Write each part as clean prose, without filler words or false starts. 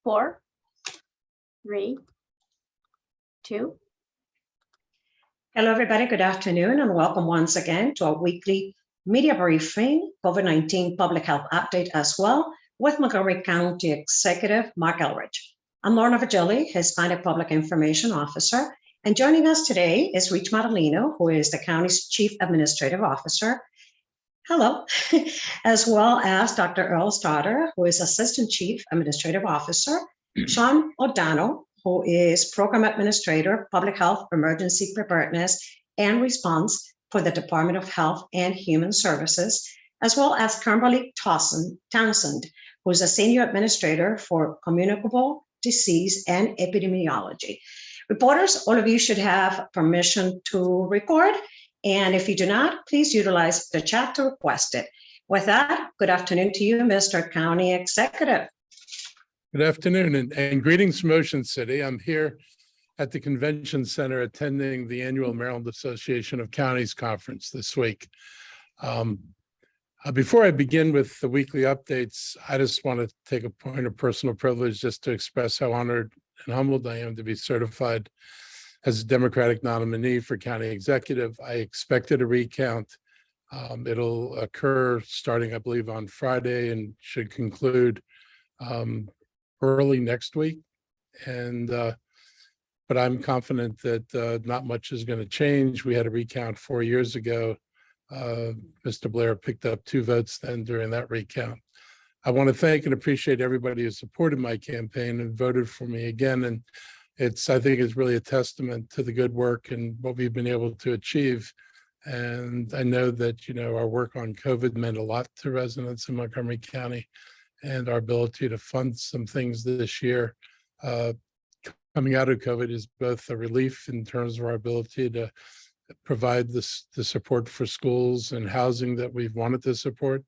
4, 3, 2. Hello, everybody. Good afternoon, and welcome once again to our weekly media briefing, COVID-19 public health update as well, with Montgomery County Executive Marc Elrich. I'm Lorna Vigili, Hispanic Public Information Officer, and joining us today is Rich Madalino, who is the county's Chief Administrative Officer. Hello, as well as Dr. Earl Stoddard, who is Assistant Chief Administrative Officer, Sean O'Donnell, who is Program Administrator, Public Health Emergency Preparedness and Response for the Department of Health and Human Services, as well as Kimberly Townsend, who is a Senior Administrator for Communicable Disease and Epidemiology. Reporters, all of you should have permission to record, and if you do not, please utilize the chat to request it. With that, good afternoon to you, Mr. County Executive. Good afternoon and greetings from Ocean City. I'm here at the Convention Center attending the annual Maryland Association of Counties Conference this week. Before I begin with the weekly updates, I just want to take a point of personal privilege just to express how honored and humbled I am to be certified as a Democratic nominee for county executive. I expected a recount. It'll occur starting, I believe, on Friday and should conclude early next week. But I'm confident that not much is going to change. We had a recount 4 years ago. Mr. Blair picked up 2 votes then during that recount. I want to thank and appreciate everybody who supported my campaign and voted for me again. And I think it's really a testament to the good work and what we've been able to achieve. And I know that, our work on COVID meant a lot to residents in Montgomery County, and our ability to fund some things this year coming out of COVID is both a relief in terms of our ability to provide the support for schools and housing that we've wanted to support,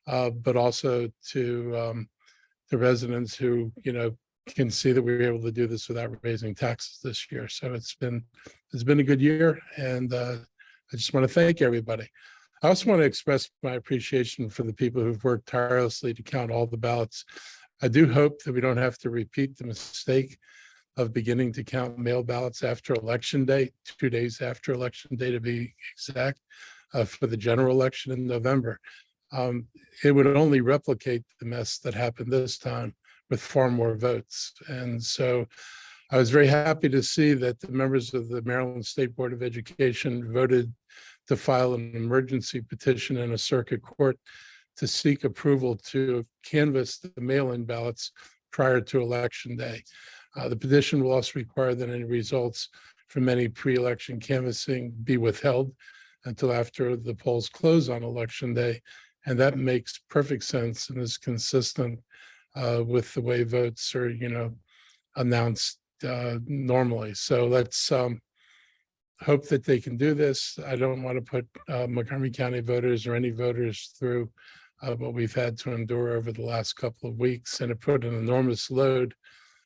but also to the residents who, can see that we were able to do this without raising taxes this year. So it's been a good year, and I just want to thank everybody. I also want to express my appreciation for the people who've worked tirelessly to count all the ballots. I do hope that we don't have to repeat the mistake of beginning to count mail ballots after Election Day, 2 days after Election Day to be exact, for the general election in November. It would only replicate the mess that happened this time with far more votes. And so I was very happy to see that the members of the Maryland State Board of Education voted to file an emergency petition in a circuit court to seek approval to canvass the mail-in ballots prior to Election Day. The petition will also require that any results from any pre-election canvassing be withheld until after the polls close on Election Day. And that makes perfect sense and is consistent with the way votes are, announced normally. So let's hope that they can do this. I don't want to put Montgomery County voters or any voters through what we've had to endure over the last couple of weeks, and it put an enormous load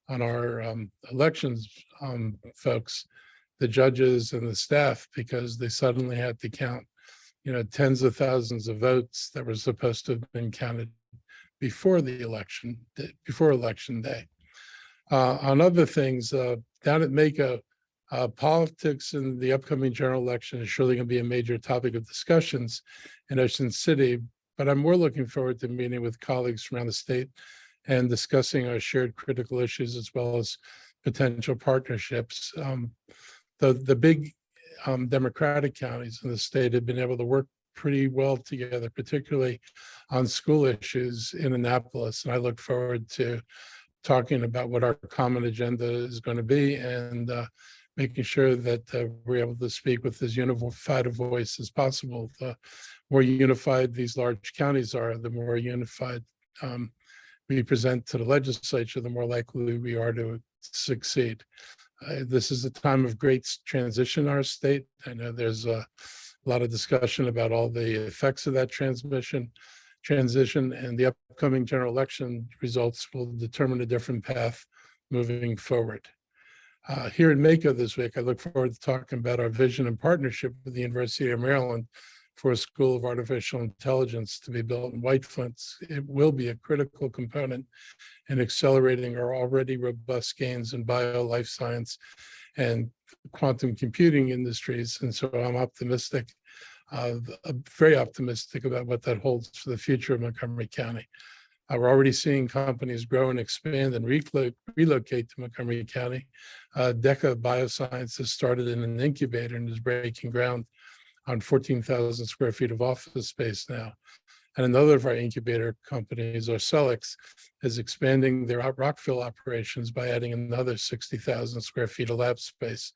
on our elections folks, the judges and the staff, because they suddenly had to count, tens of thousands of votes that were supposed to have been counted before the election, before Election Day. On other things, down at Mako, politics in the upcoming general election is surely going to be a major topic of discussions in Ocean City, but I'm more looking forward to meeting with colleagues from around the state and discussing our shared critical issues as well as potential partnerships. The big Democratic counties in the state have been able to work pretty well together, particularly on school issues in Annapolis. And I look forward to talking about what our common agenda is going to be and making sure that we're able to speak with as unified a voice as possible. The more unified these large counties are, the more unified we present to the legislature, the more likely we are to succeed. This is a time of great transition in our state. I know there's a lot of discussion about all the effects of that transition, and the upcoming general election results will determine a different path moving forward. Here in Mako this week, I look forward to talking about our vision and partnership with the University of Maryland for a school of artificial intelligence to be built in White Flint. It will be a critical component in accelerating our already robust gains in bio, life science, and quantum computing industries. And so I'm optimistic, very optimistic about what that holds for the future of Montgomery County. We're already seeing companies grow and expand and relocate to Montgomery County. DECA Biosciences started in an incubator and is breaking ground on 14,000 square feet of office space now. And another of our incubator companies, Arcellx, is expanding their Rockville operations by adding another 60,000 square feet of lab space.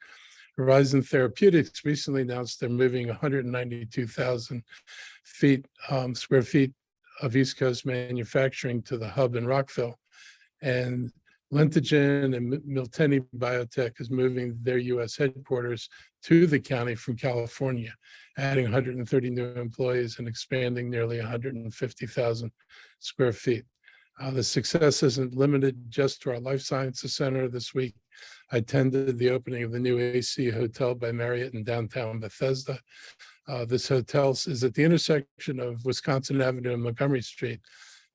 Horizon Therapeutics recently announced they're moving 192,000 square feet of East Coast manufacturing to the hub in Rockville. And Lentigen and Miltenyi Biotech is moving their US headquarters to the county from California, adding 130 new employees and expanding nearly 150,000 square feet. The success isn't limited just to our Life Sciences Center. This week, I attended the opening of the new AC Hotel by Marriott in downtown Bethesda. This hotel is at the intersection of Wisconsin Avenue and Montgomery Street,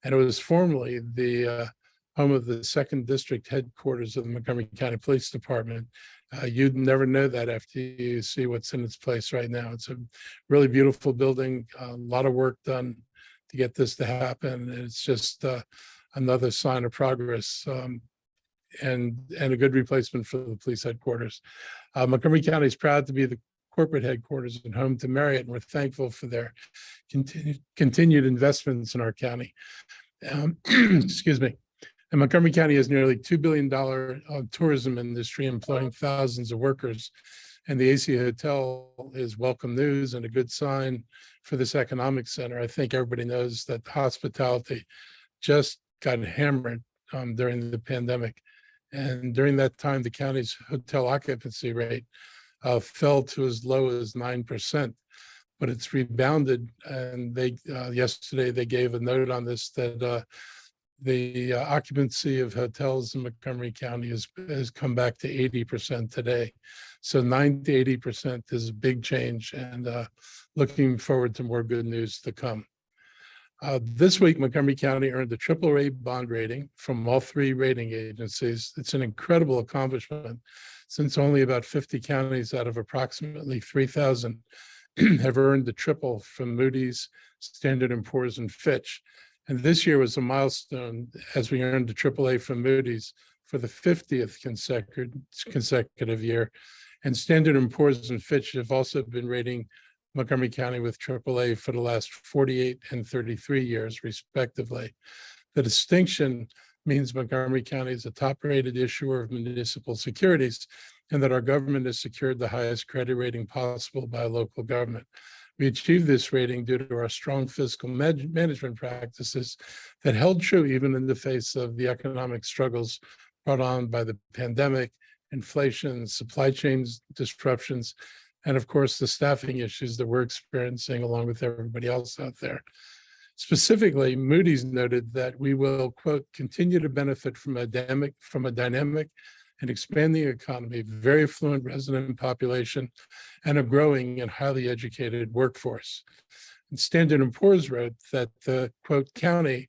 and it was formerly the home of the 2nd District headquarters of the Montgomery County Police Department. You'd never know that after you see what's in its place right now. It's a really beautiful building, a lot of work done to get this to happen. It's just another sign of progress and a good replacement for the police headquarters. Montgomery County is proud to be the corporate headquarters and home to Marriott, and we're thankful for their continued investments in our county. Excuse me. And Montgomery County has nearly $2 billion tourism industry employing thousands of workers. And the AC Hotel is welcome news and a good sign for this economic center. I think everybody knows that hospitality just got hammered during the pandemic. And during that time, the county's hotel occupancy rate fell to as low as 9%, but it's rebounded. And yesterday they gave a note on this that the occupancy of hotels in Montgomery County has come back to 80% today. So 9 to 80% is a big change, and looking forward to more good news to come. This week, Montgomery County earned a AAA bond rating from all 3 rating agencies. It's an incredible accomplishment, since only about 50 counties out of approximately 3,000 have earned a triple from Moody's, Standard & Poor's, and Fitch. And this year was a milestone as we earned a AAA from Moody's for the 50th consecutive year. And Standard & Poor's and Fitch have also been rating Montgomery County with AAA for the last 48 and 33 years, respectively. The distinction means Montgomery County is a top-rated issuer of municipal securities, and that our government has secured the highest credit rating possible by a local government. We achieved this rating due to our strong fiscal management practices that held true even in the face of the economic struggles brought on by the pandemic, inflation, supply chain disruptions, and of course, the staffing issues that we're experiencing along with everybody else out there. Specifically, Moody's noted that we will, quote, continue to benefit from a dynamic and expanding economy, very affluent resident population, and a growing and highly educated workforce. And Standard & Poor's wrote that the, quote, county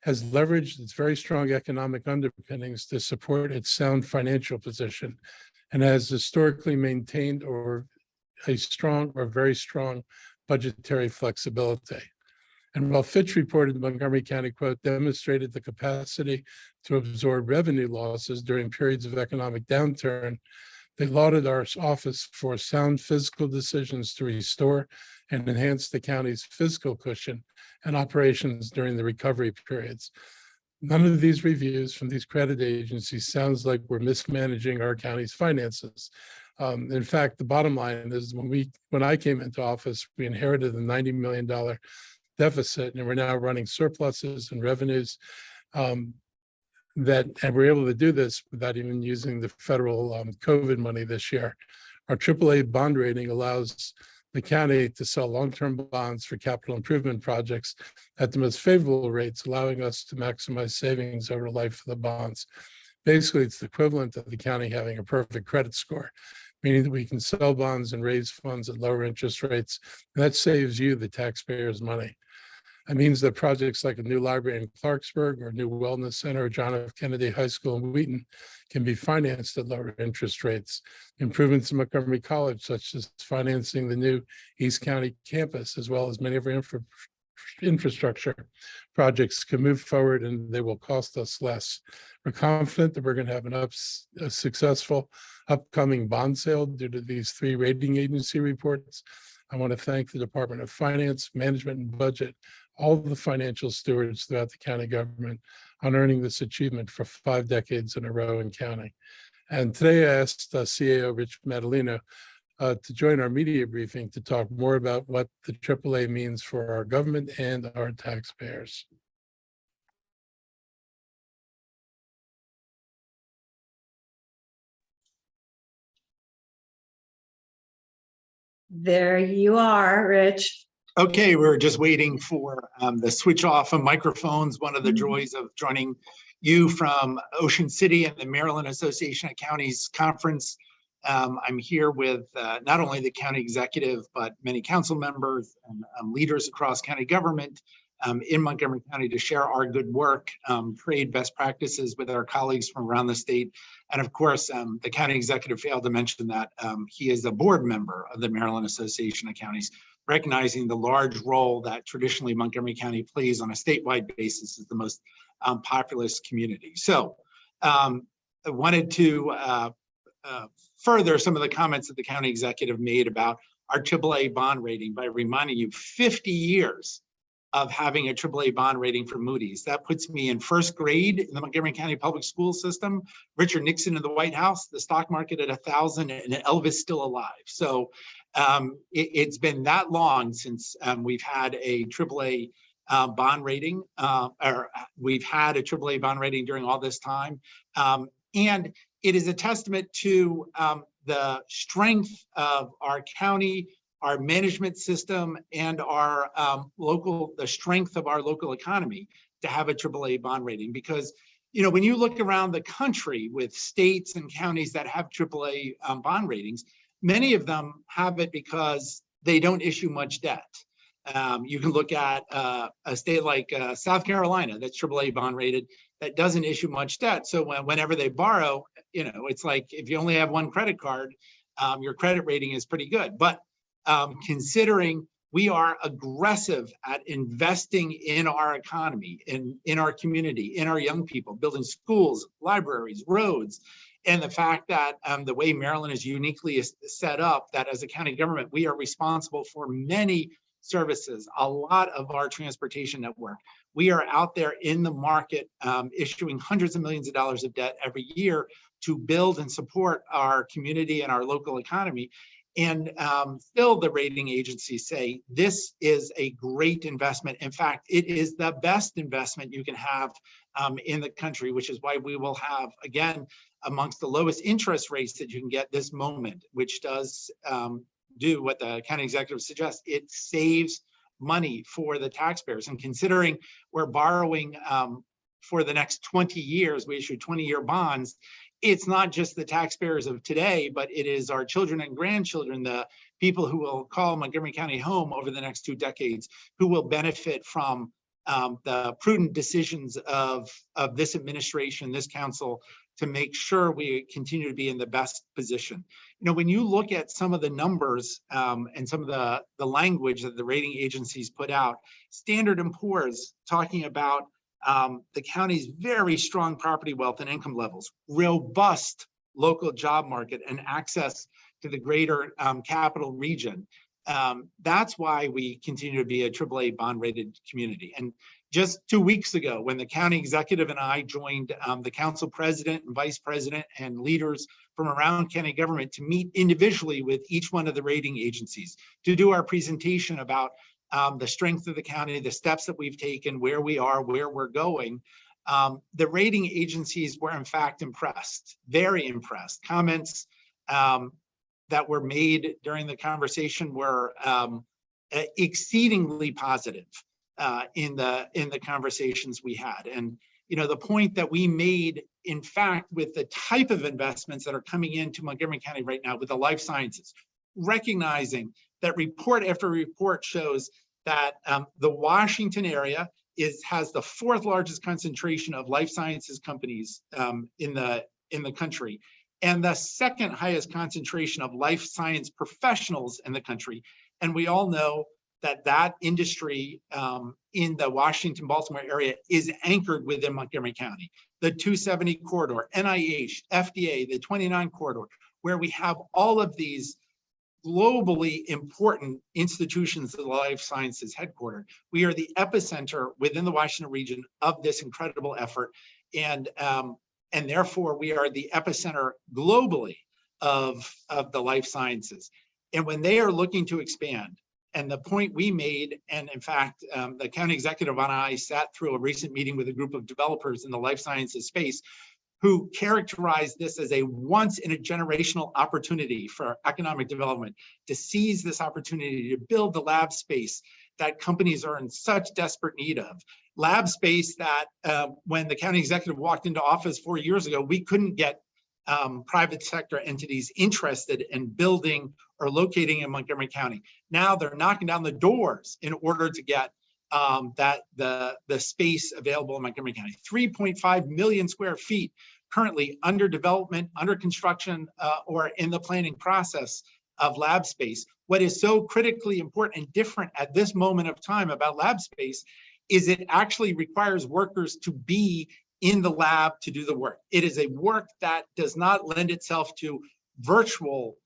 has leveraged its very strong economic underpinnings to support its sound financial position and has historically maintained a strong or very strong budgetary flexibility. And while Fitch reported Montgomery County, quote, demonstrated the capacity to absorb revenue losses during periods of economic downturn, they lauded our office for sound fiscal decisions to restore and enhance the county's fiscal cushion and operations during the recovery periods. None of these reviews from these credit agencies sounds like we're mismanaging our county's finances. In fact, the bottom line is when I came into office, we inherited a $90 million deficit, and we're now running surpluses and revenues and we're able to do this without even using the federal COVID money this year. Our AAA bond rating allows the county to sell long-term bonds for capital improvement projects at the most favorable rates, allowing us to maximize savings over the life of the bonds. Basically, it's the equivalent of the county having a perfect credit score. meaning that we can sell bonds and raise funds at lower interest rates. And that saves you, the taxpayers, money. It means that projects like a new library in Clarksburg or a new wellness center at John F. Kennedy High School in Wheaton can be financed at lower interest rates. Improvements in Montgomery College, such as financing the new East County campus, as well as many of our infrastructure projects, can move forward and they will cost us less. We're confident that we're going to have a successful upcoming bond sale due to these 3 rating agency reports. I want to thank the Department of Finance, Management, and Budget, all of the financial stewards throughout the county government on earning this achievement for 5 decades in a row in county. And today I asked CAO Rich Madalino to join our media briefing to talk more about what the AAA means for our government and our taxpayers. There you are, Rich. Okay, we're just waiting for the switch off of microphones. One of the joys of joining you from Ocean City and the Maryland Association of Counties Conference. I'm here with not only the county executive, but many council members and leaders across county government in Montgomery County to share our good work, trade best practices with our colleagues from around the state. And of course, the county executive failed to mention that he is a board member of the Maryland Association of Counties, recognizing the large role that traditionally Montgomery County plays on a statewide basis as the most populous community. So I wanted to further some of the comments that the county executive made about our AAA bond rating by reminding you 50 years of having a AAA bond rating for Moody's. That puts me in first grade in the Montgomery County public school system, Richard Nixon in the White House, the stock market at 1,000, and Elvis still alive. So it's been that long since we've had a AAA bond rating, or we've had a AAA bond rating during all this time. And it is a testament to the strength of our county, our management system, and our the strength of our local economy to have a AAA bond rating. Because, you know, when you look around the country with states and counties that have AAA bond ratings, many of them have it because they don't issue much debt. You can look at a state like South Carolina that's AAA bond rated that doesn't issue much debt. So whenever they borrow, you know, it's like if you only have one credit card, your credit rating is pretty good. But considering we are aggressive at investing in our economy, in our community, in our young people, building schools, libraries, roads, and the fact that the way Maryland is uniquely set up, that as a county government, we are responsible for many services, a lot of our transportation network. We are out there in the market issuing hundreds of millions of dollars of debt every year to build and support our community and our local economy. And still the rating agencies say this is a great investment. In fact, it is the best investment you can have in the country, which is why we will have, again, amongst the lowest interest rates that you can get this moment, which does do what the county executive suggests. It saves money for the taxpayers. And considering we're borrowing for the next 20 years, we issued 20-year bonds, it's not just the taxpayers of today, but it is our children and grandchildren, the people who will call Montgomery County home over the next 2 decades, who will benefit from the prudent decisions of this administration, this council, to make sure we continue to be in the best position. You know, when you look at some of the numbers and some of the language that the rating agencies put out, Standard & Poor's talking about the county's very strong property wealth and income levels, robust local job market, and access to the greater capital region. That's why we continue to be a AAA bond rated community. And just 2 weeks ago, when the county executive and I joined the council president and vice president and leaders from around county government to meet individually with each one of the rating agencies to do our presentation about the strength of the county, the steps that we've taken, where we are, where we're going, the rating agencies were in fact impressed, very impressed. Comments that were made during the conversation were exceedingly positive in the conversations we had. And you know, the point that we made in fact, with the type of investments that are coming into Montgomery County right now with the life sciences, recognizing that report after report shows that the Washington area has the 4th largest concentration of life sciences companies in the country, and the 2nd highest concentration of life science professionals in the country. And we all know that that industry in the Washington-Baltimore area is anchored within Montgomery County. The 270 corridor, NIH, FDA, the 29 corridor, where we have all of these globally important institutions of the life sciences headquartered. We are the epicenter within the Washington region of this incredible effort. And therefore we are the epicenter globally of the life sciences. And when they are looking to expand, and the point we made, and in fact, the county executive and I sat through a recent meeting with a group of developers in the life sciences space who characterized this as a once in a generational opportunity for economic development, to seize this opportunity to build the lab space that companies are in such desperate need of. Lab space that when the county executive walked into office 4 years ago, we couldn't get private sector entities interested in building or locating in Montgomery County. Now they're knocking down the doors in order to get the space available in Montgomery County. 3.5 million square feet currently under development, under construction, or in the planning process of lab space. What is so critically important and different at this moment of time about lab space is it actually requires workers to be in the lab to do the work. It is a work that does not lend itself to virtual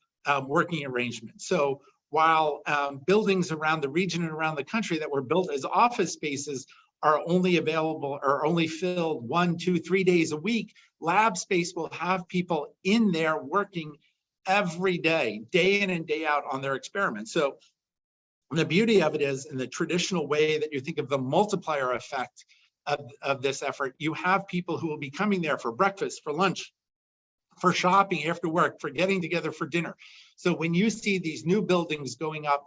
working arrangements. So while buildings around the region and around the country that were built as office spaces are only available or only filled 1, 2, 3 days a week, lab space will have people in there working every day, day in and day out on their experiments. So the beauty of it is, in the traditional way that you think of the multiplier effect of this effort, you have people who will be coming there for breakfast, for lunch, for shopping after work, for getting together for dinner. So when you see these new buildings going up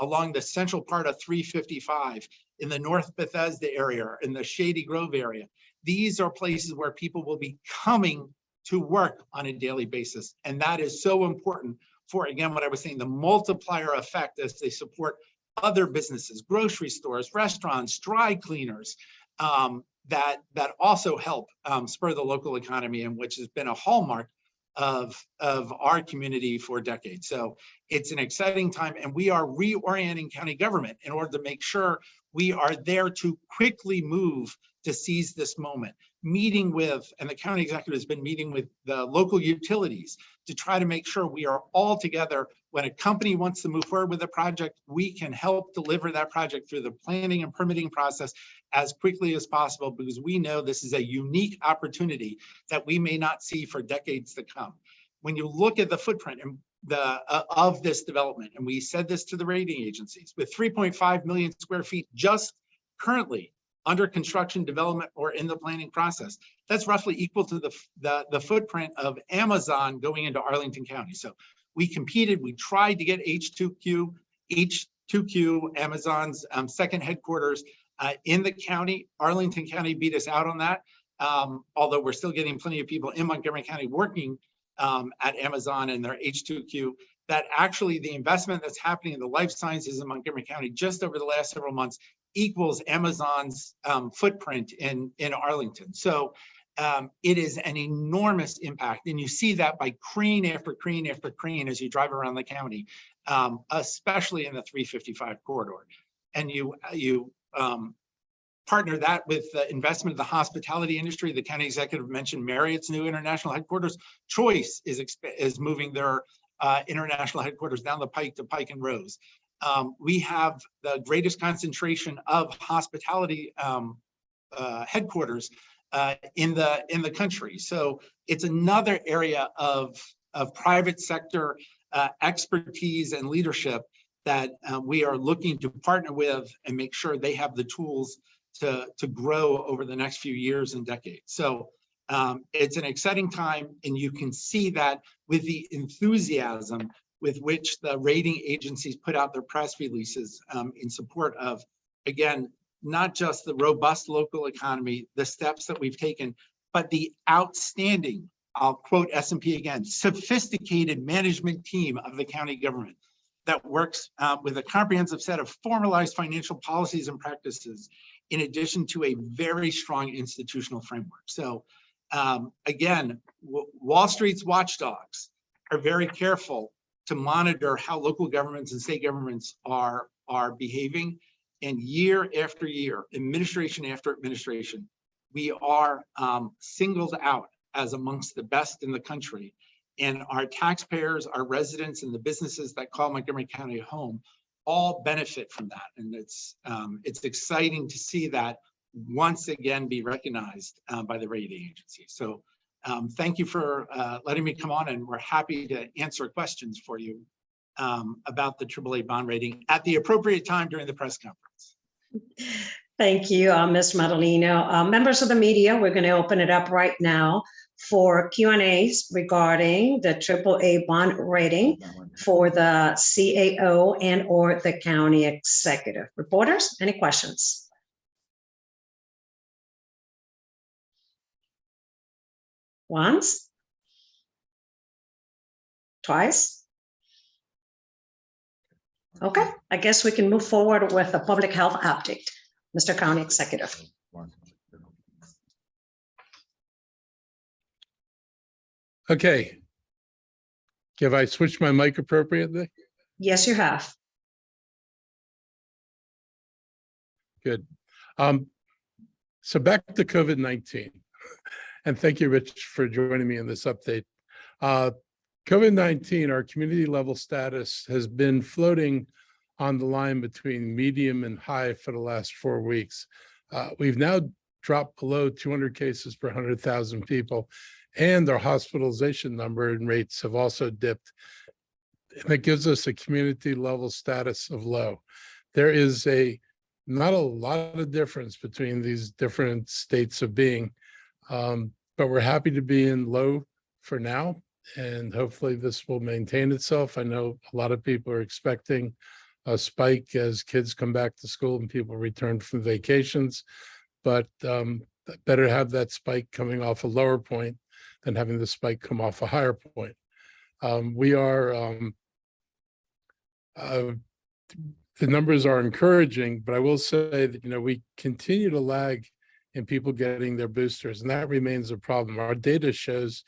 along the central part of 355 in the North Bethesda area, in the Shady Grove area, these are places where people will be coming to work on a daily basis. And that is so important for, again, what I was saying, the multiplier effect as they support other businesses, grocery stores, restaurants, dry cleaners, that also help spur the local economy, and which has been a hallmark of our community for decades. So it's an exciting time, and we are reorienting county government in order to make sure we are there to quickly move to seize this moment. Meeting with, and the county executive has been meeting with the local utilities to try to make sure we are all together. When a company wants to move forward with a project, we can help deliver that project through the planning and permitting process as quickly as possible, because we know this is a unique opportunity that we may not see for decades to come. When you look at the footprint and of this development, and we said this to the rating agencies, with 3.5 million square feet just currently under construction, development, or in the planning process, that's roughly equal to the footprint of Amazon going into Arlington County. So we competed, we tried to get H2Q, Amazon's second headquarters in the county. Arlington County beat us out on that, although we're still getting plenty of people in Montgomery County working at Amazon and their H2Q. That actually the investment that's happening in the life sciences in Montgomery County just over the last several months equals Amazon's footprint in Arlington. So it is an enormous impact. And you see that by crane after crane after crane as you drive around the county, especially in the 355 corridor. And you partner that with the investment of the hospitality industry. The county executive mentioned Marriott's new international headquarters. Choice is moving their international headquarters down the pike to Pike and Rose. We have the greatest concentration of hospitality headquarters in the country. So it's another area of private sector expertise and leadership that we are looking to partner with and make sure they have the tools to grow over the next few years and decades. So it's an exciting time, and you can see that with the enthusiasm with which the rating agencies put out their press releases in support of, again, not just the robust local economy, the steps that we've taken but the outstanding, I'll quote S&P again, sophisticated management team of the county government that works with a comprehensive set of formalized financial policies and practices, in addition to a very strong institutional framework. So again, Wall Street's watchdogs are very careful to monitor how local governments and state governments are behaving. And year after year, administration after administration, we are singled out as amongst the best in the country. And our taxpayers, our residents, and the businesses that call Montgomery County home all benefit from that. And it's exciting to see that once again be recognized by the rating agency. So thank you for letting me come on, and we're happy to answer questions for you about the AAA bond rating at the appropriate time during the press conference. Thank you, Ms. Madaleno. Members of the media, we're going to open it up right now for Q&As regarding the AAA bond rating for the CAO and or the county executive. Reporters, any questions? Once? Twice? Okay, I guess we can move forward with a public health update. Mr. County Executive. Okay. Have I switched my mic appropriately? Yes, you have. Good. So back to COVID-19. And thank you, Rich, for joining me in this update. COVID-19, our community level status has been floating on the line between medium and high for the last 4 weeks. We've now dropped below 200 cases per 100,000 people, and our hospitalization number and rates have also dipped. And that gives us a community level status of low. There is not a lot of difference between these different states of being, but we're happy to be in low for now, and hopefully this will maintain itself. I know a lot of people are expecting a spike as kids come back to school and people return from vacations, but better have that spike coming off a lower point than having the spike come off a higher point. The numbers are encouraging, but I will say that, we continue to lag in people getting their boosters, and that remains a problem. Our data shows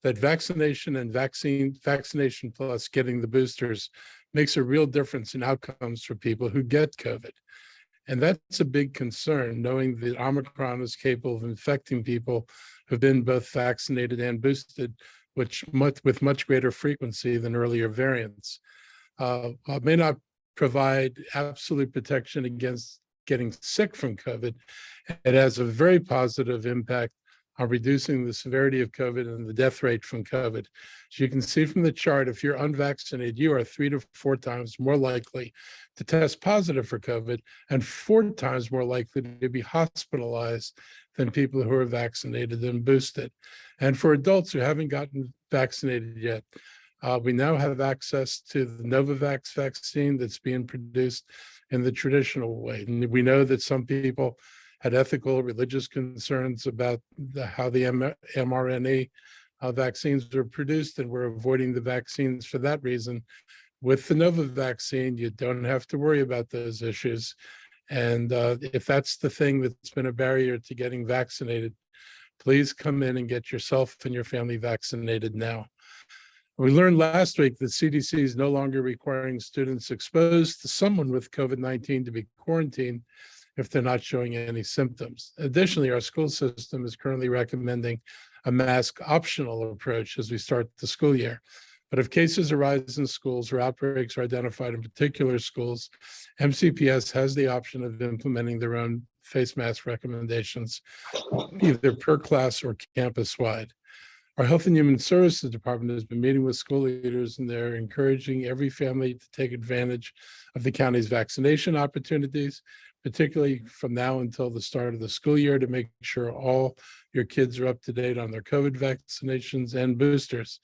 that vaccination and vaccination plus getting the boosters makes a real difference in outcomes for people who get COVID. And that's a big concern, knowing that Omicron is capable of infecting people who've been both vaccinated and boosted, with much greater frequency than earlier variants. It may not provide absolute protection against getting sick from COVID. It has a very positive impact on reducing the severity of COVID and the death rate from COVID. As you can see from the chart, if you're unvaccinated, you are 3 to 4 times more likely to test positive for COVID and 4 times more likely to be hospitalized than people who are vaccinated and boosted. And for adults who haven't gotten vaccinated yet, we now have access to the Novavax vaccine that's being produced in the traditional way. And we know that some people had ethical, religious concerns about how the mRNA vaccines were produced, and we're avoiding the vaccines for that reason. With the Novavax vaccine, you don't have to worry about those issues. And if that's the thing that's been a barrier to getting vaccinated, please come in and get yourself and your family vaccinated now. We learned last week that CDC is no longer requiring students exposed to someone with COVID-19 to be quarantined if they're not showing any symptoms. Additionally, our school system is currently recommending a mask optional approach as we start the school year. But if cases arise in schools or outbreaks are identified in particular schools, MCPS has the option of implementing their own face mask recommendations, either per class or campus-wide. Our Health and Human Services Department has been meeting with school leaders, and they're encouraging every family to take advantage of the county's vaccination opportunities, particularly from now until the start of the school year, to make sure all your kids are up to date on their COVID vaccinations and boosters.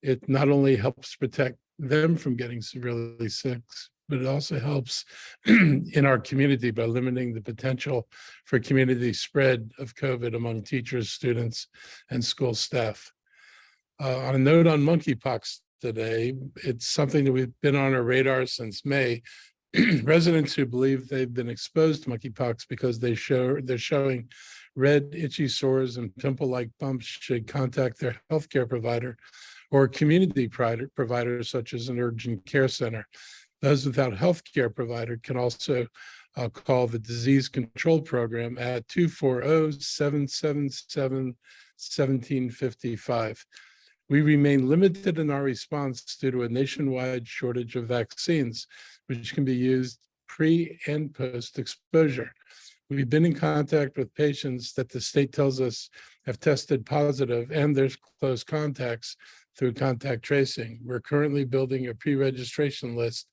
It not only helps protect them from getting severely sick, but it also helps in our community by limiting the potential for community spread of COVID among teachers, students, and school staff. On a note on monkeypox today, it's something that we've been on our radar since May. Residents who believe they've been exposed to monkeypox because they're showing red, itchy sores and pimple-like bumps should contact their healthcare provider or community providers such as an urgent care center. Those without a healthcare provider can also call the Disease Control Program at 240-777-1755. We remain limited in our response due to a nationwide shortage of vaccines, which can be used pre and post exposure. We've been in contact with patients that the state tells us have tested positive and their close contacts through contact tracing. We're currently building a pre-registration list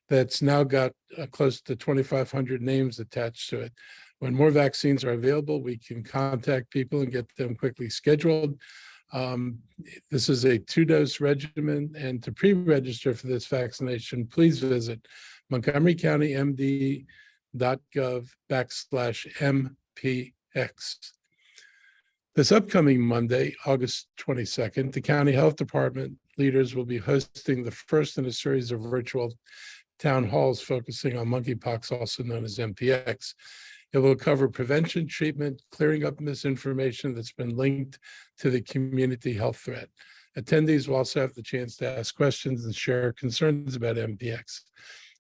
that's now got close to 2,500 names attached to it. When more vaccines are available, we can contact people and get them quickly scheduled. This is a 2-dose regimen, and to pre-register for this vaccination, please visit montgomerycountymd.gov/MPX. This upcoming Monday, August 22nd, the County Health Department leaders will be hosting the first in a series of virtual town halls focusing on monkeypox, also known as MPX. It will cover prevention, treatment, clearing up misinformation that's been linked to the community health threat. Attendees will also have the chance to ask questions and share concerns about MPX.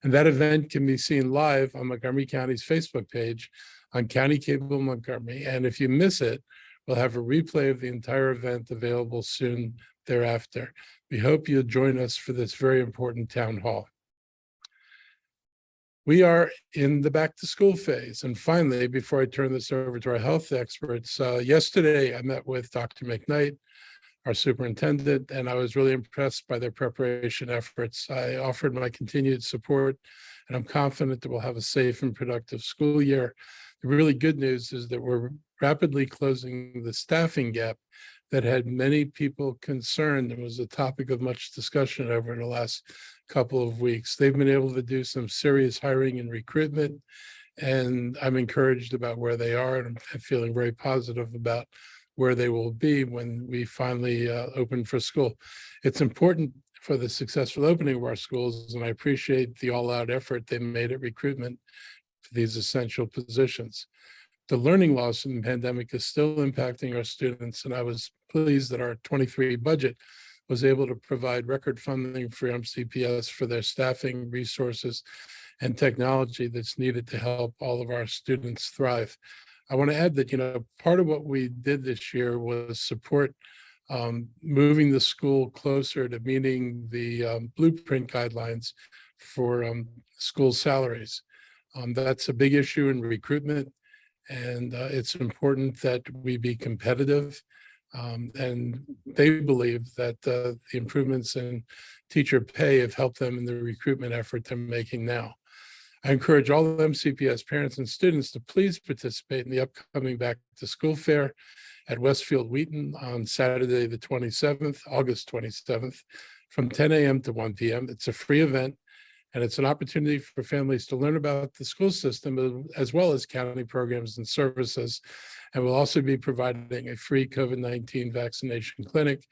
And that event can be seen live on Montgomery County's Facebook page on County Cable Montgomery. And if you miss it, we'll have a replay of the entire event available soon thereafter. We hope you'll join us for this very important town hall. We are in the back to school phase. And finally, before I turn this over to our health experts, yesterday I met with Dr. McKnight, our superintendent, and I was really impressed by their preparation efforts. I offered my continued support, and I'm confident that we'll have a safe and productive school year. The really good news is that we're rapidly closing the staffing gap that had many people concerned and was a topic of much discussion over in the last couple of weeks. They've been able to do some serious hiring and recruitment, and I'm encouraged about where they are, and I'm feeling very positive about where they will be when we finally open for school. It's important for the successful opening of our schools, and I appreciate the all-out effort they made at recruitment for these essential positions. The learning loss in the pandemic is still impacting our students, and I was pleased that our 23 budget was able to provide record funding for MCPS for their staffing, resources, and technology that's needed to help all of our students thrive. I want to add that, part of what we did this year was support moving the school closer to meeting the blueprint guidelines for school salaries. That's a big issue in recruitment, and it's important that we be competitive. And they believe that the improvements in teacher pay have helped them in the recruitment effort they're making now. I encourage all of MCPS parents and students to please participate in the upcoming back to school fair at Westfield Wheaton on Saturday, the 27th, August 27th, from 10 a.m. to 1 p.m. It's a free event, and it's an opportunity for families to learn about the school system as well as county programs and services. And we'll also be providing a free COVID-19 vaccination clinic,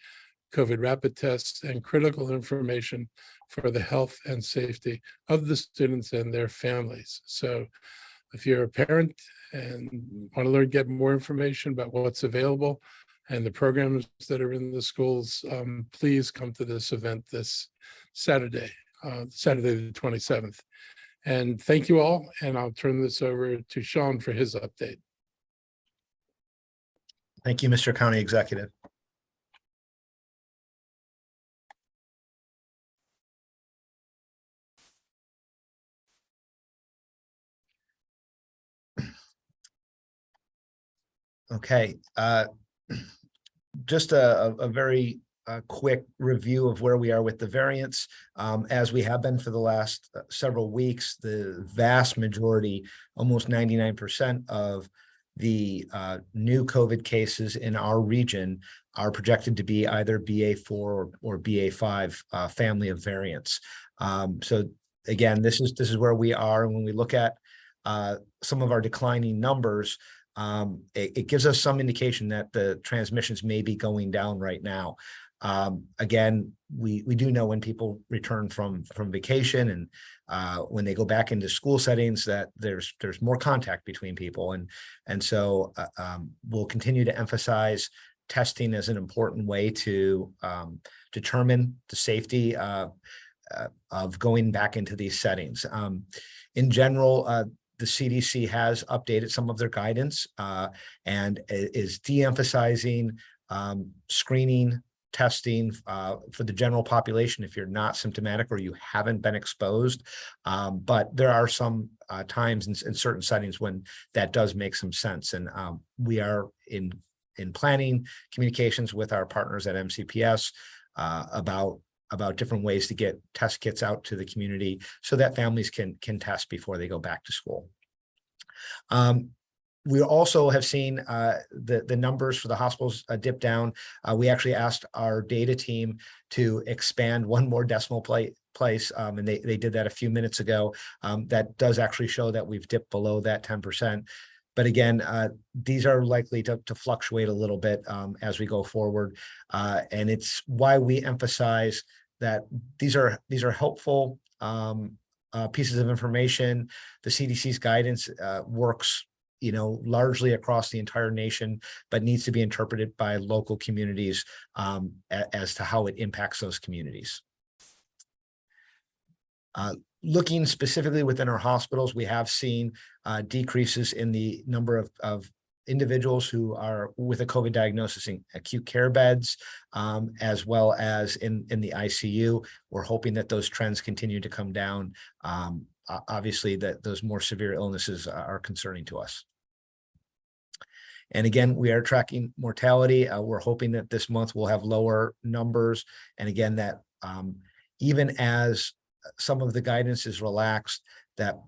COVID rapid tests, and critical information for the health and safety of the students and their families. So if you're a parent and want to get more information about what's available and the programs that are in the schools, please come to this event this Saturday, Saturday the 27th. And thank you all, and I'll turn this over to Sean for his update. Thank you, Mr. County Executive. Okay, just a very quick review of where we are with the variants. As we have been for the last several weeks, the vast majority, almost 99% of the new COVID cases in our region are projected to be either BA4 or BA5 family of variants. So again, this is where we are. And when we look at some of our declining numbers, it gives us some indication that the transmissions may be going down right now. Again, we do know when people return from vacation and when they go back into school settings that there's more contact between people, and so we'll continue to emphasize testing as an important way to determine the safety of going back into these settings. In general, the CDC has updated some of their guidance and is de-emphasizing screening testing for the general population if you're not symptomatic or you haven't been exposed. But there are some times in certain settings when that does make some sense. And we are in planning communications with our partners at MCPS about different ways to get test kits out to the community so that families can test before they go back to school. We also have seen the numbers for the hospitals dip down. We actually asked our data team to expand one more decimal place, and they did that a few minutes ago. That does actually show that we've dipped below that 10%. But again, these are likely to fluctuate a little bit as we go forward. And it's why we emphasize that these are helpful pieces of information. The CDC's guidance works, largely across the entire nation, but needs to be interpreted by local communities as to how it impacts those communities. Looking specifically within our hospitals, we have seen decreases in the number of individuals who are with a COVID diagnosis in acute care beds, as well as in the ICU. We're hoping that those trends continue to come down. Obviously, that those more severe illnesses are concerning to us. And again, we are tracking mortality. We're hoping that this month we'll have lower numbers. And again, that even as some of the guidance is relaxed, that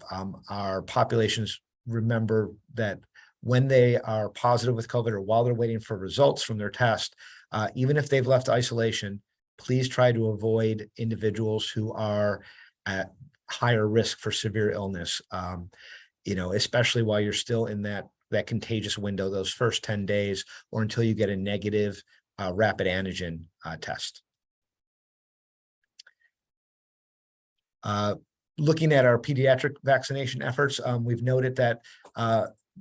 our populations remember that when they are positive with COVID or while they're waiting for results from their test, even if they've left isolation, please try to avoid individuals who are at higher risk for severe illness, especially while you're still in that contagious window, those first 10 days, or until you get a negative rapid antigen test. Looking at our pediatric vaccination efforts, we've noted that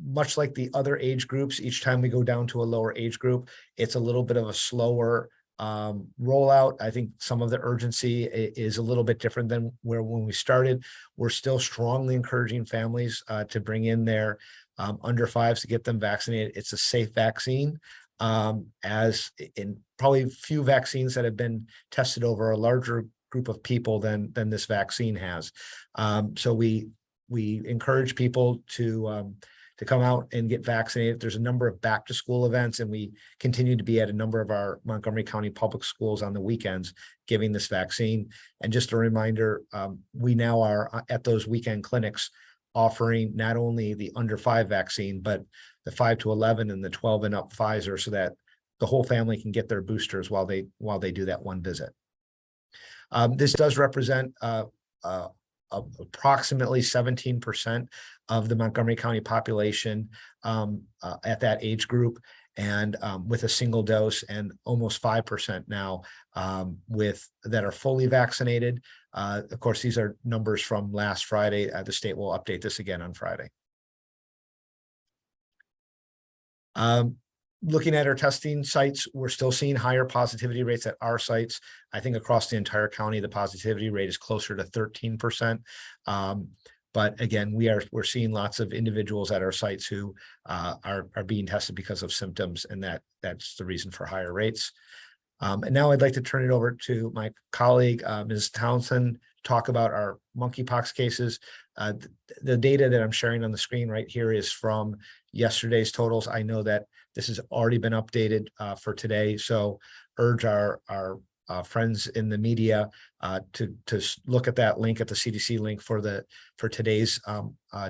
much like the other age groups, each time we go down to a lower age group, it's a little bit of a slower rollout. I think some of the urgency is a little bit different than when we started. We're still strongly encouraging families to bring in their under 5s to get them vaccinated. It's a safe vaccine, as in probably few vaccines that have been tested over a larger group of people than this vaccine has. So we encourage people to come out and get vaccinated. There's a number of back to school events, and we continue to be at a number of our Montgomery County public schools on the weekends giving this vaccine. And just a reminder, we now are at those weekend clinics offering not only the under 5 vaccine, but the 5 to 11 and the 12 and up Pfizer, so that the whole family can get their boosters while they do that one visit. This does represent approximately 17% of the Montgomery County population at that age group, and with a single dose, and almost 5% now that are fully vaccinated. Of course, these are numbers from last Friday. The state will update this again on Friday. Looking at our testing sites, we're still seeing higher positivity rates at our sites. I think across the entire county, the positivity rate is closer to 13%. But again, we're seeing lots of individuals at our sites who are being tested because of symptoms, and that's the reason for higher rates. And now I'd like to turn it over to my colleague, Ms. Townsend, talk about our monkeypox cases. The data that I'm sharing on the screen right here is from yesterday's totals. I know that this has already been updated for today, so urge our friends in the media to look at that link, at the CDC link for today's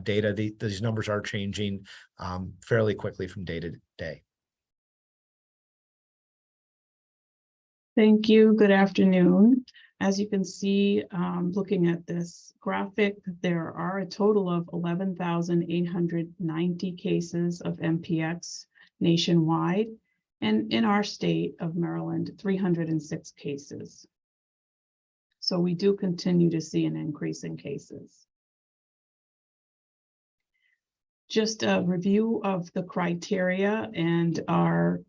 data. These numbers are changing fairly quickly from day to day. Thank you. Good afternoon. As you can see, looking at this graphic, there are a total of 11,890 cases of MPX nationwide, and in our state of Maryland, 306 cases. So we do continue to see an increase in cases. Just a review of the criteria and a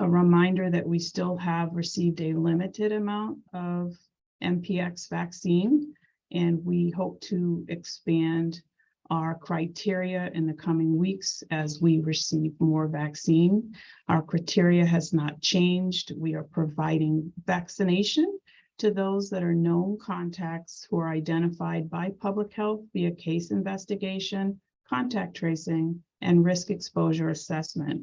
reminder that we still have received a limited amount of MPX vaccine, and we hope to expand our criteria in the coming weeks as we receive more vaccine. Our criteria has not changed. We are providing vaccination to those that are known contacts who are identified by public health via case investigation, contact tracing, and risk exposure assessment.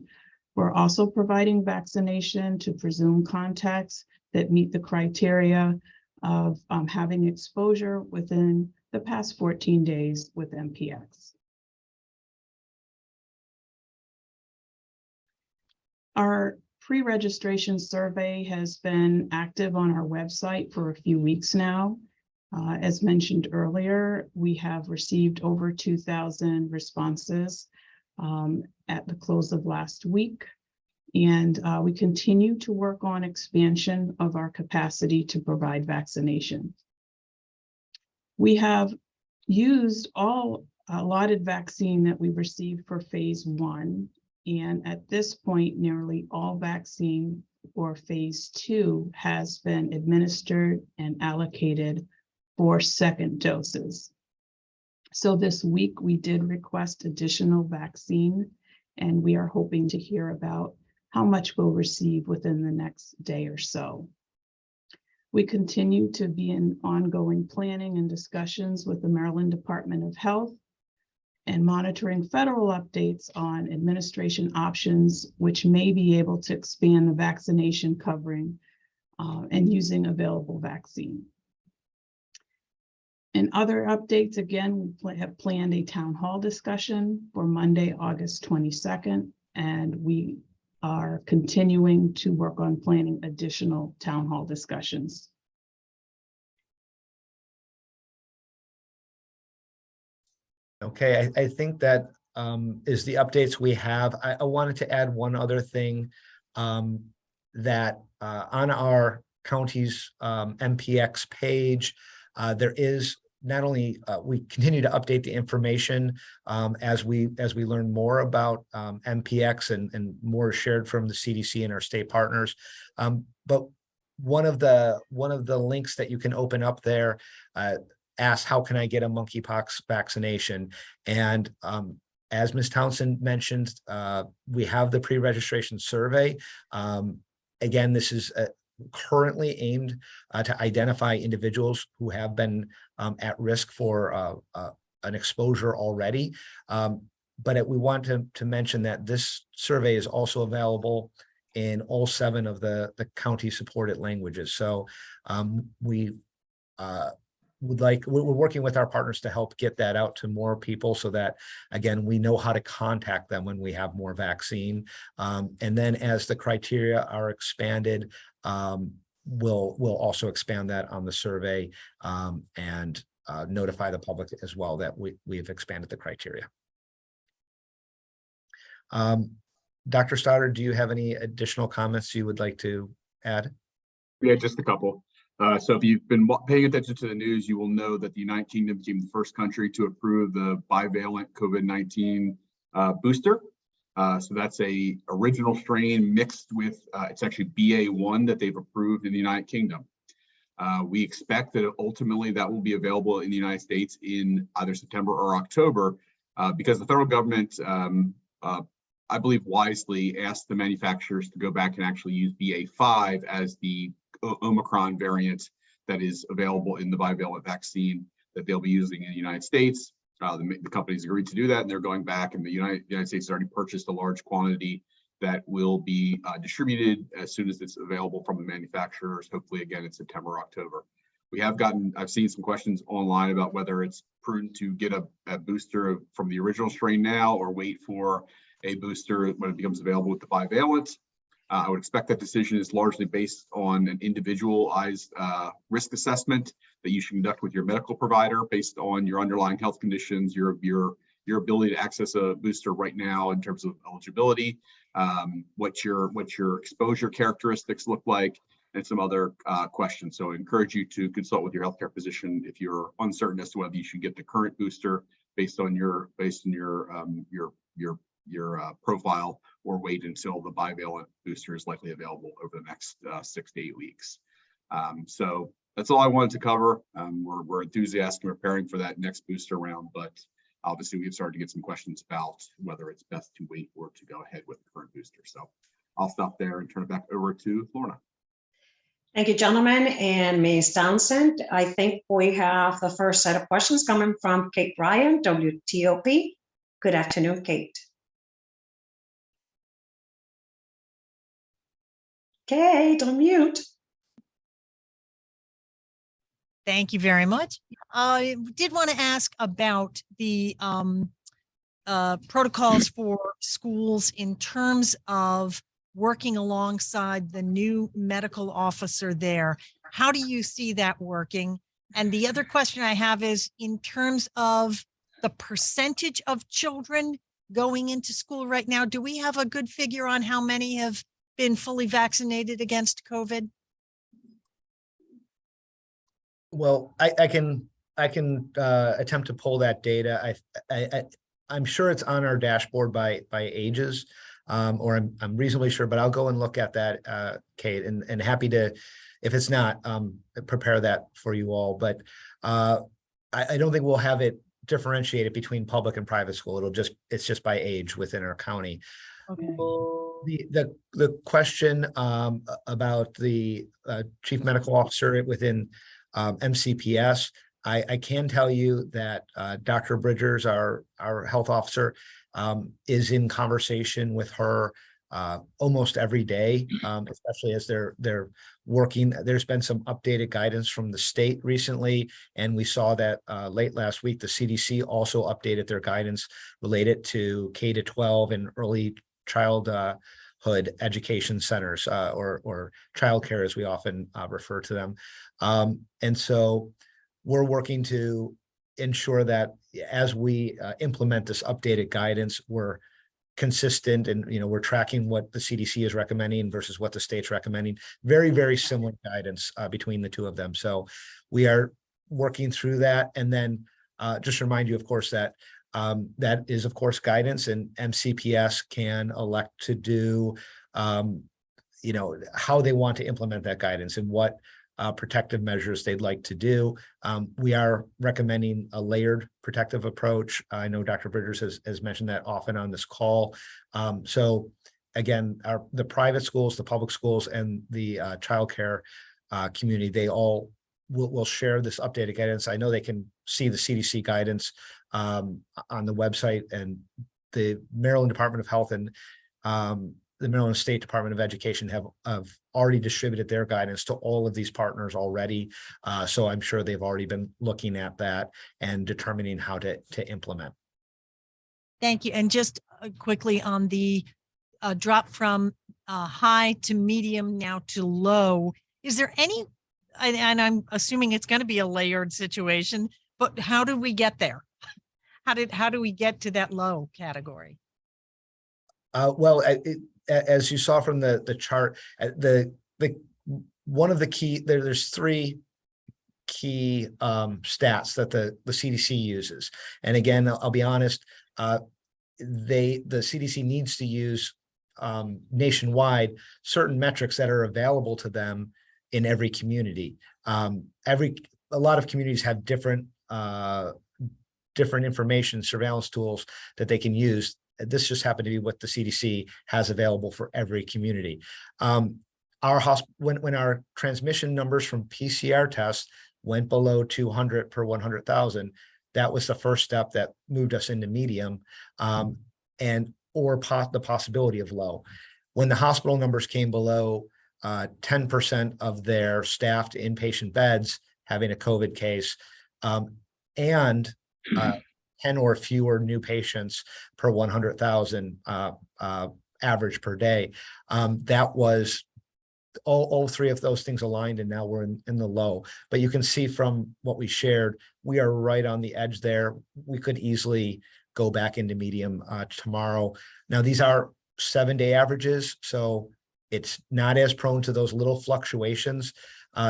We're also providing vaccination to presumed contacts that meet the criteria of having exposure within the past 14 days with MPX. Our pre-registration survey has been active on our website for a few weeks now. As mentioned earlier, we have received over 2,000 responses at the close of last week, and we continue to work on expansion of our capacity to provide vaccination. We have used all allotted vaccine that we received for phase 1, and at this point, nearly all vaccine for phase 2 has been administered and allocated for second doses. So this week we did request additional vaccine, and we are hoping to hear about how much we'll receive within the next day or so. We continue to be in ongoing planning and discussions with the Maryland Department of Health and monitoring federal updates on administration options, which may be able to expand the vaccination covering and using available vaccine. In other updates, again, we have planned a town hall discussion for Monday, August 22nd, and we are continuing to work on planning additional town hall discussions. Okay, I think that is the updates we have. I wanted to add one other thing, that on our county's MPX page, there is not only we continue to update the information as we learn more about MPX and more shared from the CDC and our state partners, but one of the links that you can open up there asks, how can I get a monkeypox vaccination? And as Ms. Townsend mentioned, we have the pre-registration survey. Again, this is currently aimed to identify individuals who have been at risk for an exposure already. But we want to mention that this survey is also available in all 7 of the county supported languages. So we're working with our partners to help get that out to more people so that, again, we know how to contact them when we have more vaccine. And then as the criteria are expanded, we'll also expand that on the survey and notify the public as well that we've expanded the criteria. Dr. Stoddard, do you have any additional comments you would like to add? Yeah, just a couple. So if you've been paying attention to the news, you will know that the United Kingdom became the first country to approve the bivalent COVID-19 booster. So that's a original strain mixed with, it's actually BA1 that they've approved in the United Kingdom. We expect that ultimately that will be available in the United States in either September or October, because the federal government, I believe wisely, asked the manufacturers to go back and actually use BA5 as the Omicron variant that is available in the bivalent vaccine that they'll be using in the United States. The companies agreed to do that, and they're going back, and the United States has already purchased a large quantity that will be distributed as soon as it's available from the manufacturers, hopefully again in September or October. I've seen some questions online about whether it's prudent to get a booster from the original strain now or wait for a booster when it becomes available with the bivalent. I would expect that decision is largely based on an individualized risk assessment that you should conduct with your medical provider based on your underlying health conditions, your ability to access a booster right now in terms of eligibility, what your exposure characteristics look like, and some other questions. So I encourage you to consult with your healthcare physician if you're uncertain as to whether you should get the current booster based on your profile, or wait until the bivalent booster is likely available over the next 6 to 8 weeks. So that's all I wanted to cover. We're enthusiastic and preparing for that next booster round, but obviously we've started to get some questions about whether it's best to wait or to go ahead with the current booster. So I'll stop there and turn it back over to Lorna. Thank you, gentlemen, and Ms. Townsend. I think we have the first set of questions coming from Kate Ryan, WTOP. Good afternoon, Kate. Kate, on mute. Thank you very much. I did want to ask about the protocols for schools in terms of working alongside the new medical officer there. How do you see that working? And the other question I have is in terms of the percentage of children going into school right now, do we have a good figure on how many have been fully vaccinated against COVID? Well, I can attempt to pull that data. I'm sure it's on our dashboard by ages, or I'm reasonably sure, but I'll go and look at that, Kate, and happy to, if it's not, prepare that for you all. But I don't think we'll have it differentiated between public and private school. It's just by age within our county. Okay. The question about the chief medical officer within MCPS, I can tell you that Dr. Bridgers, our health officer, is in conversation with her almost every day, especially as they're working. There's been some updated guidance from the state recently, and we saw that late last week, the CDC also updated their guidance related to K-12 and early childhood education centers, or childcare, as we often refer to them. And so we're working to ensure that as we implement this updated guidance, we're consistent and, we're tracking what the CDC is recommending versus what the state's recommending. Very, very similar guidance between the two of them. So we are working through that. And then just remind you, of course, that that is, of course, guidance, and MCPS can elect to do, how they want to implement that guidance and what protective measures they'd like to do. We are recommending a layered protective approach. I know Dr. Bridgers has mentioned that often on this call. So again, the private schools, the public schools, and the childcare community, they all will share this updated guidance. I know they can see the CDC guidance on the website, and the Maryland Department of Health and the Maryland State Department of Education have already distributed their guidance to all of these partners already. So I'm sure they've already been looking at that and determining how to implement. Thank you. And just quickly on the drop from high to medium now to low, is there any, and I'm assuming it's going to be a layered situation, but how do we get there? How do we get to that low category? Well, as you saw from the chart, one of the key, there's three key stats that the CDC uses. And again, I'll be honest, the CDC needs to use nationwide certain metrics that are available to them in every community. A lot of communities have different information surveillance tools that they can use. This just happened to be what the CDC has available for every community. When our transmission numbers from PCR tests went below 200 per 100,000, that was the first step that moved us into medium, or the possibility of low. When the hospital numbers came below 10% of their staffed inpatient beds having a COVID case, and 10 or fewer new patients per 100,000 average per day. That was all three of those things aligned, and now we're in the low. But you can see from what we shared, we are right on the edge there. We could easily go back into medium tomorrow. Now, these are 7-day averages, so it's not as prone to those little fluctuations.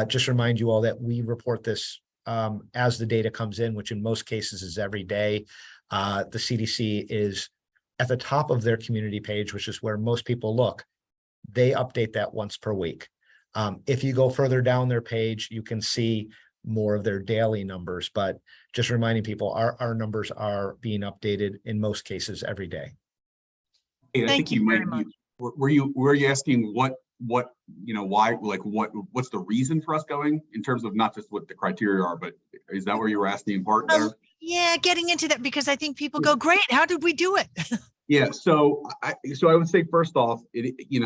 Just remind you all that we report this as the data comes in, which in most cases is every day. The CDC is at the top of their community page, which is where most people look. They update that once per week. If you go further down their page, you can see more of their daily numbers, but just reminding people, our numbers are being updated in most cases every day. Hey, I Thank think you very might much. were you asking what why, like what's the reason for us going in terms of not just what the criteria are, but is that where you were asking in part there? Yeah, getting into that, because I think people go, great, how did we do it? Yeah, so I would say first off,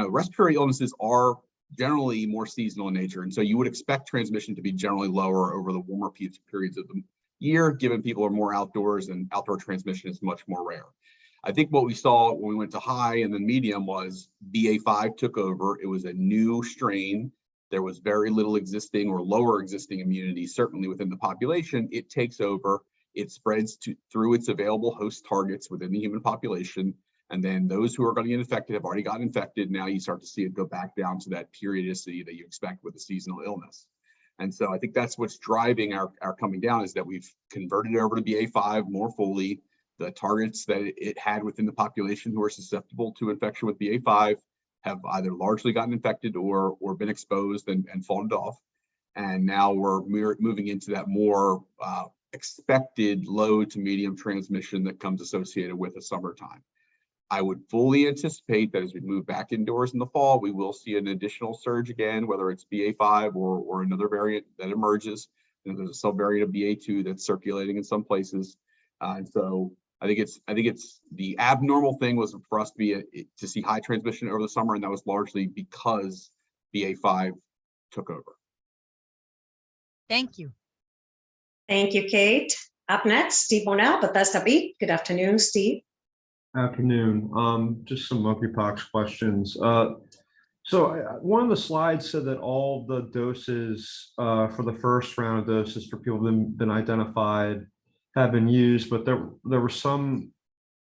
respiratory illnesses are generally more seasonal in nature, and so you would expect transmission to be generally lower over the warmer periods of the year, given people are more outdoors and outdoor transmission is much more rare. I think what we saw when we went to high and then medium was BA.5 took over. It was a new strain. There was very little existing or lower existing immunity, certainly within the population. It takes over. It spreads through its available host targets within the human population. And then those who are going to get infected have already got infected. Now you start to see it go back down to that periodicity that you expect with a seasonal illness. And so I think that's what's driving our coming down, is that we've converted it over to BA.5 more fully. The targets that it had within the population who are susceptible to infection with BA.5 have either largely gotten infected or been exposed and fallen off. And now we're moving into that more expected low to medium transmission that comes associated with the summertime. I would fully anticipate that as we move back indoors in the fall, we will see an additional surge again, whether it's BA.5 or another variant that emerges. And there's a subvariant of BA.2 that's circulating in some places. And so I think it's the abnormal thing was for us to see high transmission over the summer, and that was largely because BA.5 took over. Thank you. Thank you, Kate. Up next, Steve Monell, Bethesda Beat. Good afternoon, Steve. Afternoon. Just some monkeypox questions. So one of the slides said that all the doses for the first round of doses for people who have been identified have been used, but there were some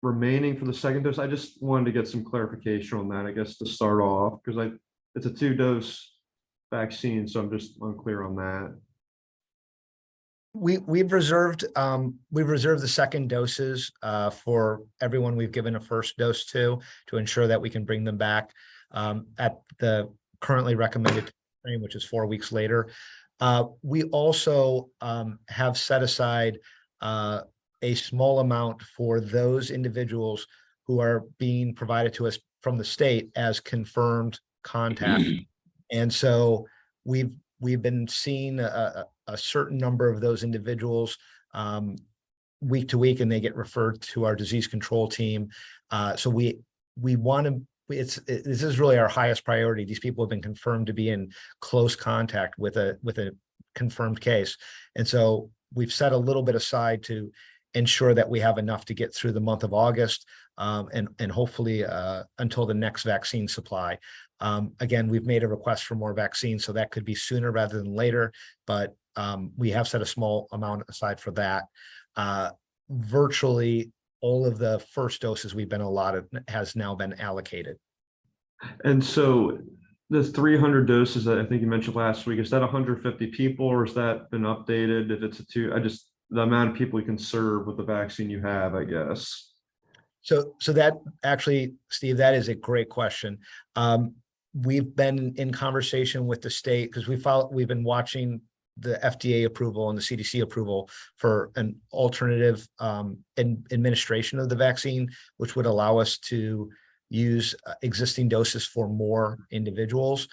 remaining for the second dose. I just wanted to get some clarification on that, I guess, to start off, because it's a 2-dose vaccine, so I'm just unclear on that. We've reserved the second doses for everyone we've given a first dose to ensure that we can bring them back at the currently recommended frame, which is 4 weeks later. We also have set aside a small amount for those individuals who are being provided to us from the state as confirmed contact. And so we've been seeing a certain number of those individuals week to week, and they get referred to our disease control team. So we want to, this is really our highest priority. These people have been confirmed to be in close contact with a confirmed case. And so we've set a little bit aside to ensure that we have enough to get through the month of August and hopefully until the next vaccine supply. Again, we've made a request for more vaccines, so that could be sooner rather than later, but we have set a small amount aside for that. Virtually all of the first doses we've been allotted has now been allocated. And so the 300 doses that I think you mentioned last week, is that 150 people, or has that been updated? If it's the amount of people you can serve with the vaccine you have, I guess. So that actually, Steve, that is a great question. We've been in conversation with the state because we've been watching the FDA approval and the CDC approval for an alternative administration of the vaccine, which would allow us to use existing doses for more individuals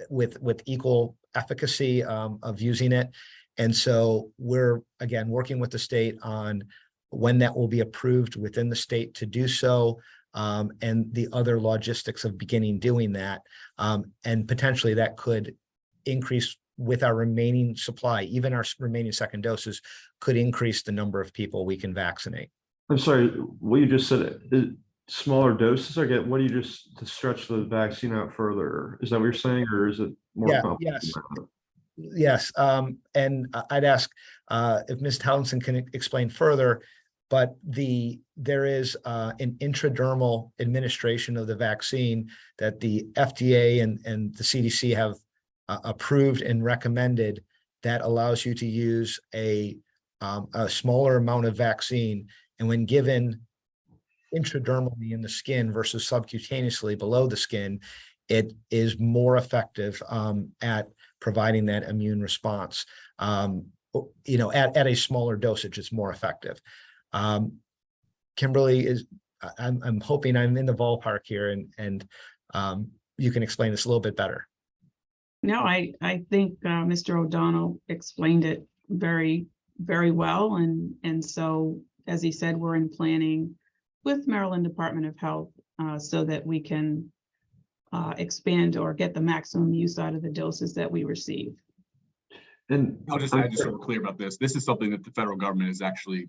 with equal efficacy of using it. And so we're, again, working with the state on when that will be approved within the state to do so, and the other logistics of beginning doing that. And potentially that could increase with our remaining supply, even our remaining second doses could increase the number of people we can vaccinate. I'm sorry, what you just said, smaller doses? I get, what do you just to stretch the vaccine out further? Is that what you're saying, or is it more Yeah, complicated? yes. than that? Yes, and I'd ask if Ms. Townsend can explain further, but there is an intradermal administration of the vaccine that the FDA and the CDC have approved and recommended that allows you to use a smaller amount of vaccine, and when given intradermally in the skin versus subcutaneously below the skin, it is more effective at providing that immune response. You know, at a smaller dosage, it's more effective. Kimberly, I'm hoping I'm in the ballpark here, and you can explain this a little bit better. No, I think Mr. O'Donnell explained it very, very well. And so, as he said, we're in planning with Maryland Department of Health so that we can expand or get the maximum use out of the doses that we receive. And I'll just add, just so we're clear about this, this is something that the federal government is actually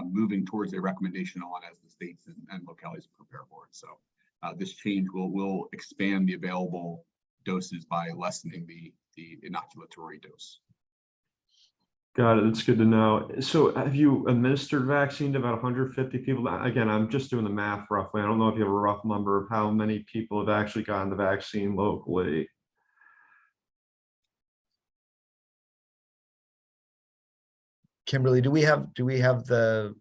moving towards a recommendation on as the states and localities prepare for it. So this change will expand the available doses by lessening the inoculatory dose. Got it. That's good to know. So have you administered vaccine to about 150 people? Again, I'm just doing the math roughly. I don't know if you have a rough number of how many people have actually gotten the vaccine locally. Kimberly, do we have the,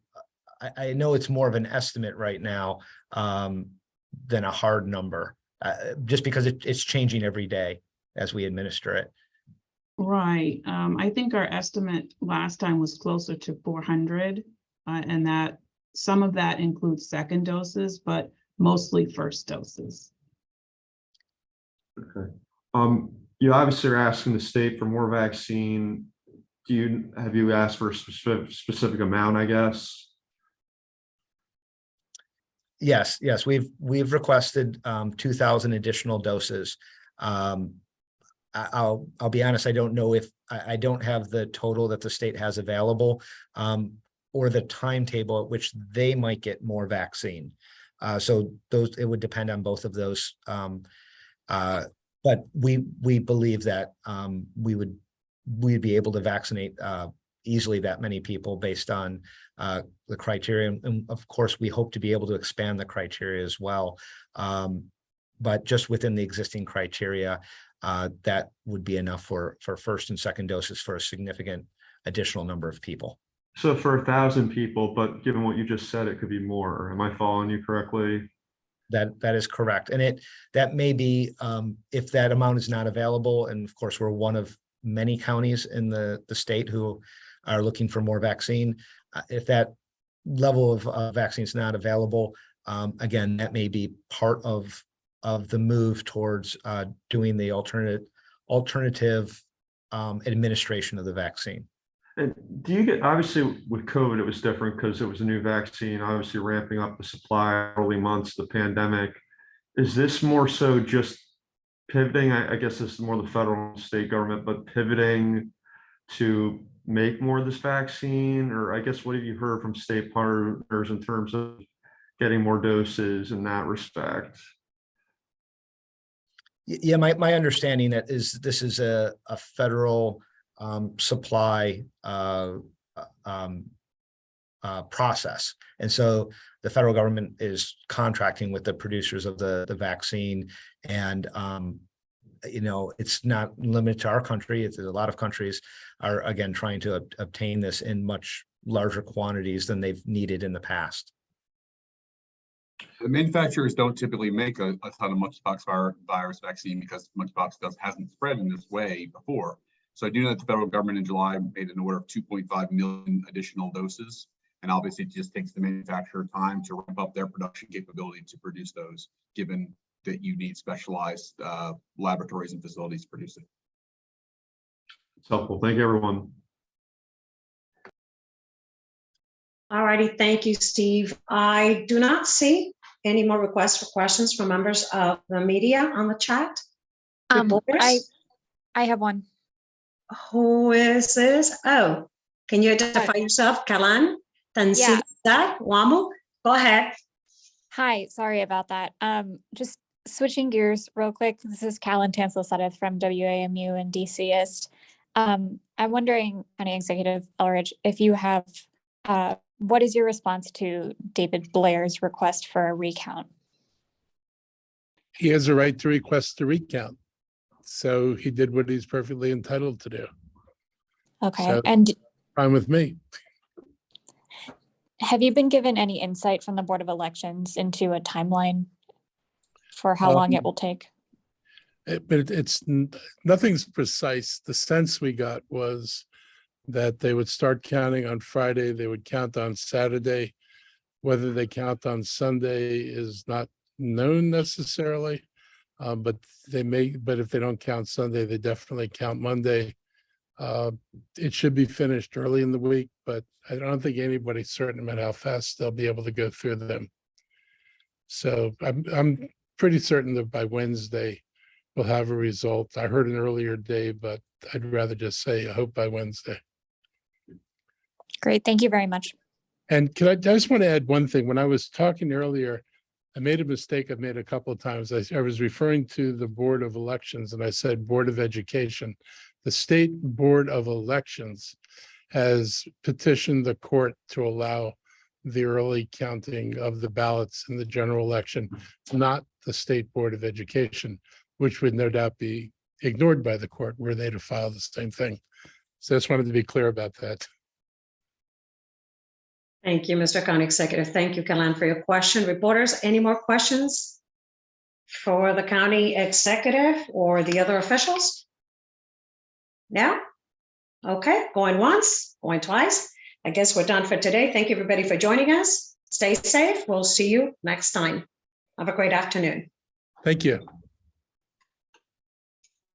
I know it's more of an estimate right now than a hard number, just because it's changing every day as we administer it. Right. I think our estimate last time was closer to 400, and that some of that includes second doses, but mostly first doses. Okay. You obviously are asking the state for more vaccine. Have you asked for a specific amount, I guess? Yes, we've requested 2,000 additional doses. I'll be honest, I don't know if I don't have the total that the state has available or the timetable at which they might get more vaccine. So it would depend on both of those. But we believe that we'd be able to vaccinate easily that many people based on the criteria. And of course, we hope to be able to expand the criteria as well. But just within the existing criteria, that would be enough for first and second doses for a significant additional number of people. So for 1,000 people, but given what you just said, it could be more. Am I following you correctly? That is correct. And that may be if that amount is not available, and of course, we're one of many counties in the state who are looking for more vaccine. If that level of vaccine is not available, again, that may be part of the move towards doing the alternative administration of the vaccine. And do you get, obviously with COVID, it was different because it was a new vaccine, obviously ramping up the supply early months of the pandemic. Is this more so just pivoting? I guess this is more the federal and state government, but pivoting to make more of this vaccine? Or I guess, what have you heard from state partners in terms of getting more doses in that respect? Yeah, my understanding that is this is a federal supply process. And so the federal government is contracting with the producers of the vaccine. And, you know, it's not limited to our country. It's a lot of countries are, again, trying to obtain this in much larger quantities than they've needed in the past. The manufacturers don't typically make a ton of monkeypox virus vaccine because monkeypox hasn't spread in this way before. So I do know that the federal government in July made an order of 2.5 million additional doses. And obviously it just takes the manufacturer time to ramp up their production capability to produce those, given that you need specialized laboratories and facilities to produce it. It's helpful. Thank you, everyone. All righty, thank you, Steve. I do not see any more requests for questions from members of the media on the chat. Reporters? I have one. Who is this? Oh, can you identify yourself? Kalan? Tansi Yeah. Wamuk? Go ahead. Hi, sorry about that. Just switching gears real quick. This is Callan Tansel-Sudeth from WAMU and DCist. I'm wondering, County Executive Elrich, if you have, what is your response to David Blair's request for a recount? He has a right to request a recount. So he did what he's perfectly entitled to do. Okay, So- and Fine with me. have you been given any insight from the Board of Elections into a timeline for how long it will take? But nothing's precise. The sense we got was that they would start counting on Friday, they would count on Saturday. Whether they count on Sunday is not known necessarily. But if they don't count Sunday, they definitely count Monday. It should be finished early in the week, but I don't think anybody's certain about how fast they'll be able to go through them. So I'm pretty certain that by Wednesday we'll have a result. I heard an earlier day, but I'd rather just say I hope by Wednesday. Great, thank you very much. And I just want to add one thing. When I was talking earlier, I made a mistake I've made a couple of times. I was referring to the Board of Elections and I said Board of Education. The State Board of Elections has petitioned the court to allow the early counting of the ballots in the general election, not the State Board of Education, which would no doubt be ignored by the court were they to file the same thing. So I just wanted to be clear about that. Thank you, Mr. County Executive. Thank you, Callan, for your question. Reporters, any more questions for the County Executive or the other officials? No? Okay, going once, going twice. I guess we're done for today. Thank you, everybody, for joining us. Stay safe. We'll see you next time. Have a great afternoon. Thank you.